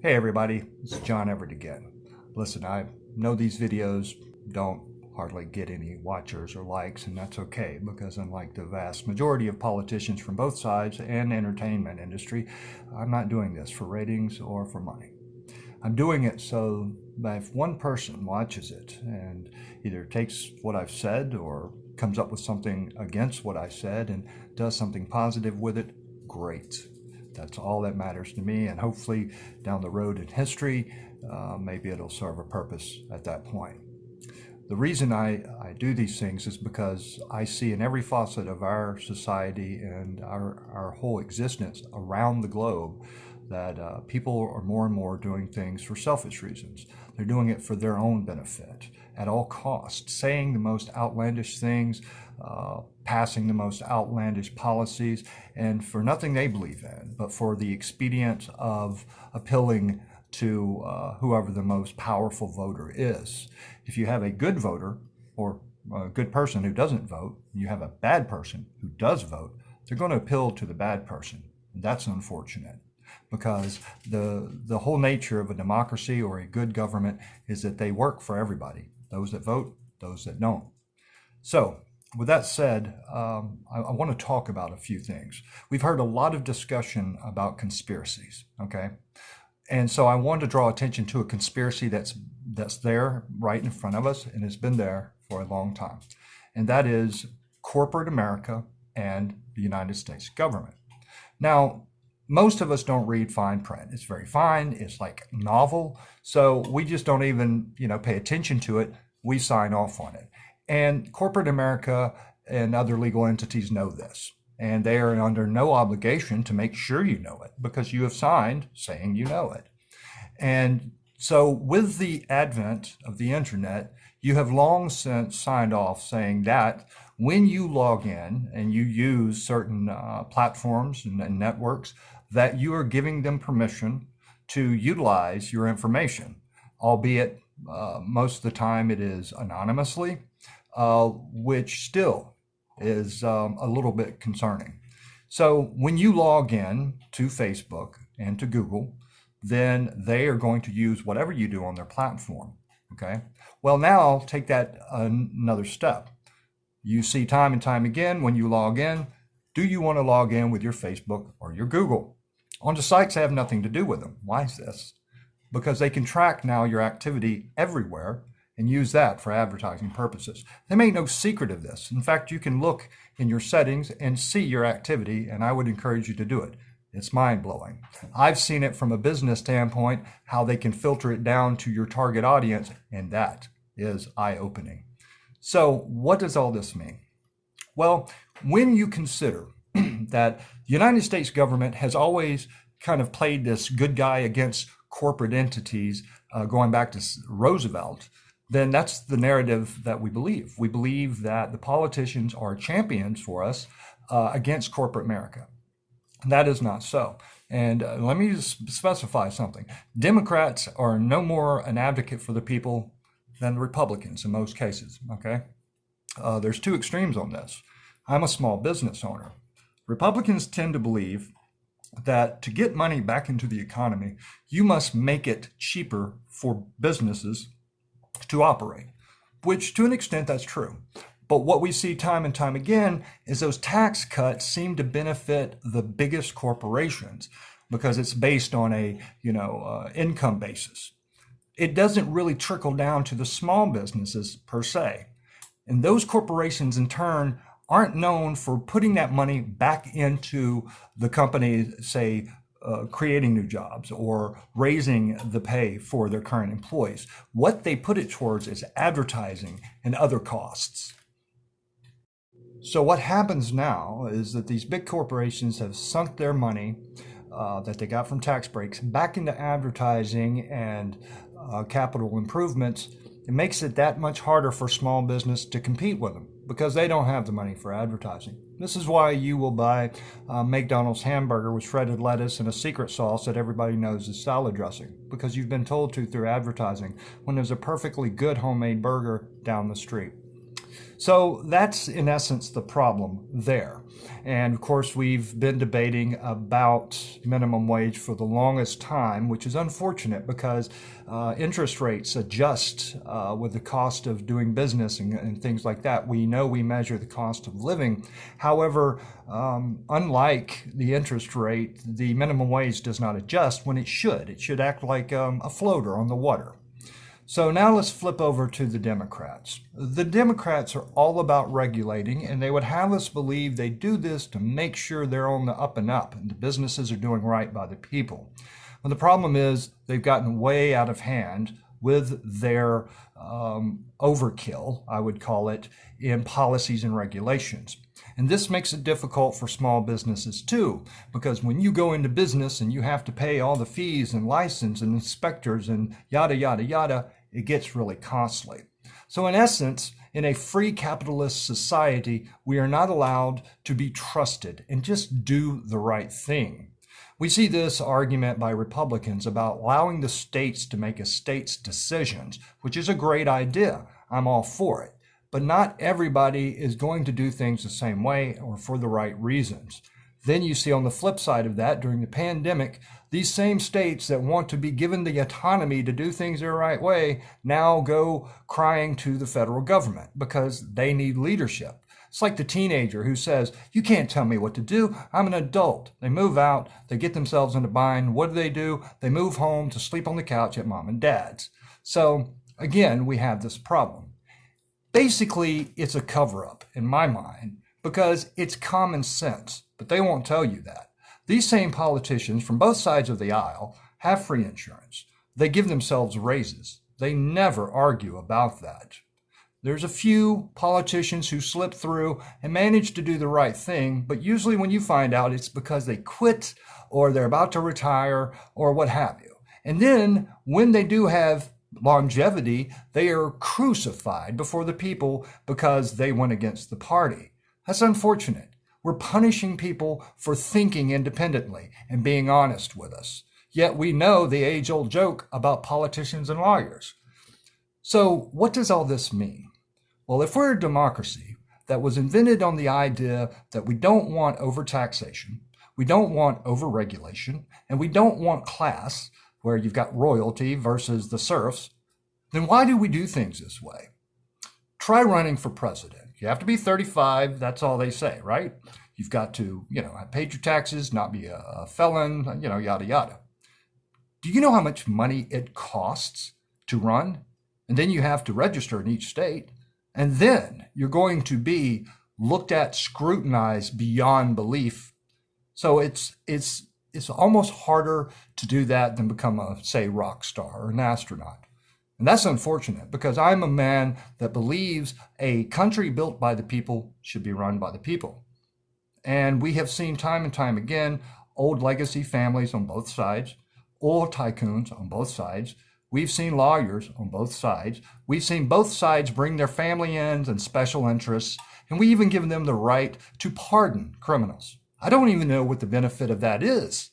Hey everybody, this is John Everett again. Listen, I know these videos don't hardly get any watchers or likes, and that's okay because unlike the vast majority of politicians from both sides and entertainment industry, I'm not doing this for ratings or for money. I'm doing it so that if one person watches it and either takes what I've said or comes up with something against what I said and does something positive with it, great. That's all that matters to me, and hopefully down the road in history, maybe it'll serve a purpose at that point. The reason I do these things is because I see in every facet of our society and our whole existence around the globe that people are more and more doing things for selfish reasons. They're doing it for their own benefit at all costs, saying the most outlandish things, passing the most outlandish policies, and for nothing they believe in, but for the expedient of appealing to whoever the most powerful voter is. If you have a good voter or a good person who doesn't vote, and you have a bad person who does vote, they're going to appeal to the bad person. That's unfortunate, because the whole nature of a democracy or a good government is that they work for everybody, those that vote, those that don't. So with that said, I want to talk about a few things. We've heard a lot of discussion about conspiracies, okay? And so I wanted to draw attention to a conspiracy that's there right in front of us and has been there for a long time. And that is corporate America and the United States government. Now, most of us don't read fine print. It's very fine. It's like novel. So we just don't even, pay attention to it. We sign off on it. And corporate America and other legal entities know this. And they are under no obligation to make sure you know it because you have signed saying you know it. And so with the advent of the internet, you have long since signed off saying that when you log in and you use certain platforms and networks, that you are giving them permission to utilize your information, albeit most of the time it is anonymously, which still is a little bit concerning. So when you log in to Facebook and to Google, then they are going to use whatever you do on their platform, okay? Well, now take that another step. You see time and time again when you log in, do you want to log in with your Facebook or your Google? On the sites have nothing to do with them. Why is this? Because they can track now your activity everywhere and use that for advertising purposes. They make no secret of this. In fact, you can look in your settings and see your activity, and I would encourage you to do it. It's mind-blowing. I've seen it from a business standpoint, how they can filter it down to your target audience, and that is eye-opening. So what does all this mean? Well, when you consider that the United States government has always kind of played this good guy against corporate entities, going back to Roosevelt, then that's the narrative that we believe. We believe that the politicians are champions for us against corporate America. That is not so. And let me just specify something. Democrats are no more an advocate for the people than Republicans in most cases, okay? There's two extremes on this. I'm a small business owner. Republicans tend to believe that to get money back into the economy, you must make it cheaper for businesses to operate, which to an extent that's true. But what we see time and time again is those tax cuts seem to benefit the biggest corporations because it's based on a income basis. It doesn't really trickle down to the small businesses per se. And those corporations in turn aren't known for putting that money back into the company, say, creating new jobs or raising the pay for their current employees. What they put it towards is advertising and other costs. So what happens now is that these big corporations have sunk their money that they got from tax breaks back into advertising and capital improvements. It makes it that much harder for small business to compete with them because they don't have the money for advertising. This is why you will buy McDonald's hamburger with shredded lettuce and a secret sauce that everybody knows is salad dressing, because you've been told to through advertising when there's a perfectly good homemade burger down the street. So that's in essence the problem there. And of course, we've been debating about minimum wage for the longest time, which is unfortunate because interest rates adjust with the cost of doing business and things like that. We know we measure the cost of living. However, unlike the interest rate, the minimum wage does not adjust when it should. It should act like a floater on the water. So now let's flip over to the Democrats. The Democrats are all about regulating, and they would have us believe they do this to make sure they're on the up and up and the businesses are doing right by the people. Well, the problem is they've gotten way out of hand with their overkill, I would call it, in policies and regulations. And this makes it difficult for small businesses too, because when you go into business and you have to pay all the fees and license and inspectors and yada, yada, yada, it gets really costly. So in essence, in a free capitalist society, we are not allowed to be trusted and just do the right thing. We see this argument by Republicans about allowing the states to make a state's decisions, which is a great idea. I'm all for it. But not everybody is going to do things the same way or for the right reasons. Then you see on the flip side of that, during the pandemic, these same states that want to be given the autonomy to do things the right way now go crying to the federal government because they need leadership. It's like the teenager who says, you can't tell me what to do. I'm an adult. They move out. They get themselves in a bind. What do? They move home to sleep on the couch at mom and dad's. So again, we have this problem. Basically, it's a cover-up in my mind because it's common sense, but they won't tell you that. These same politicians from both sides of the aisle have free insurance. They give themselves raises. They never argue about that. There's a few politicians who slip through and manage to do the right thing, but usually when you find out, it's because they quit or they're about to retire or what have you. And then when they do have longevity, they are crucified before the people because they went against the party. That's unfortunate. We're punishing people for thinking independently and being honest with us. Yet we know the age-old joke about politicians and lawyers. So what does all this mean? Well, if we're a democracy that was invented on the idea that we don't want overtaxation, we don't want overregulation, and we don't want class, where you've got royalty versus the serfs, then why do we do things this way? Try running for president. You have to be 35, that's all they say, right? You've got to, have paid your taxes, not be a felon, yada, yada. Do you know how much money it costs to run? And then you have to register in each state. And then you're going to be looked at, scrutinized beyond belief. So it's almost harder to do that than become a, say, rock star or an astronaut. And that's unfortunate because I'm a man that believes a country built by the people should be run by the people. And we have seen time and time again, old legacy families on both sides, oil tycoons on both sides. We've seen lawyers on both sides. We've seen both sides bring their family ends and special interests, and we even give them the right to pardon criminals. I don't even know what the benefit of that is.